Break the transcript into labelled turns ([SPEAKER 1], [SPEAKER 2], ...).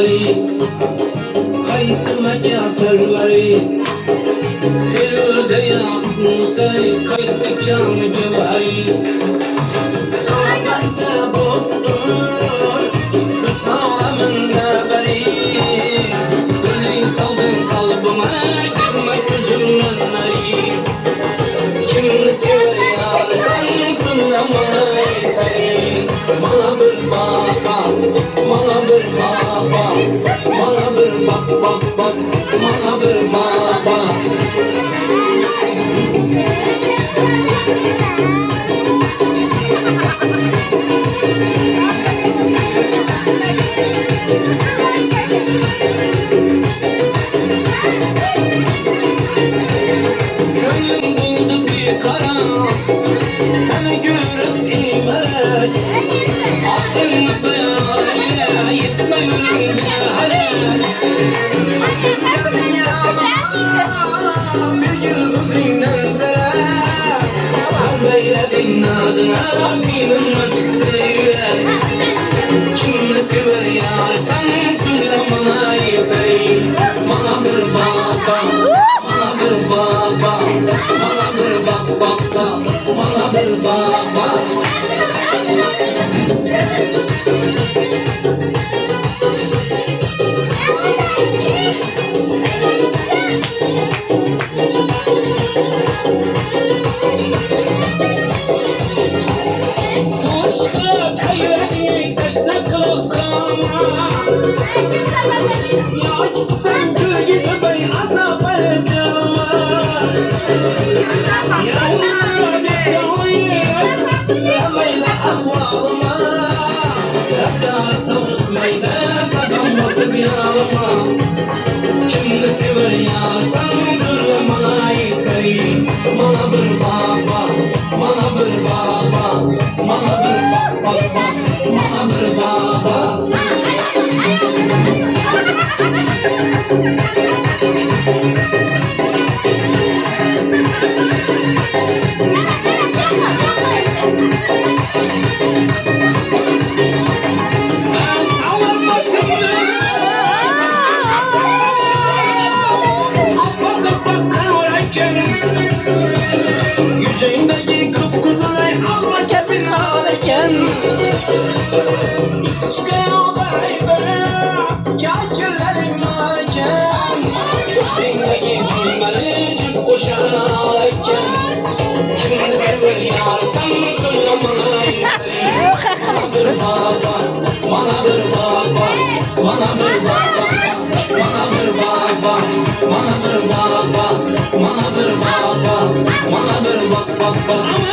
[SPEAKER 1] serveri, kayısı meca serveri, Firuze ya Musa'yı kayısı kan cevheri. Sağlamda bottur, Müslümanımda beri, Gözü saldın kalbime, girme gözümden nari. Kimini sever ya, sen sunnamana beri. Bana bir baba, bana bir baba, bana bir bak, bana bir baba. Köyüm buldu bir kara, seni görüp imek. Aslını böyle yitme yolunda hele. Gel yanıma bir yıl ömründen de, böyle bir nazına minimle çıktı yürek. Kimini sever ya sen söyle bana bey. Bana bir baba, bana bir baba, bana bir baba, bana bir baba. Kuşka kayırdı taşta kılıp kama. Ya sen gül gibi bey azap edeceğim. Yavrum bir şahıyım, demeyle ahvalıma. Yakar tavus meydan tadanması bir ağıma. Kimini sever ya sen söyle bana bey. Bana bir baba, bana bir baba, bana bir baba, bana bir baba. Ben alır başımı, afakı bakarken, yüzündeki kıpkızılay alma kepin alırken. Çıkıyor baybı, kakillerin alırken, yüzündeki filmleri cip kuşan alırken. Kimini sever yar sen söyle bana bana bir baba, bana bir baba, bana bir baba, bana bir baba, bana bir baba, bana bir baba, bana bir baba, bana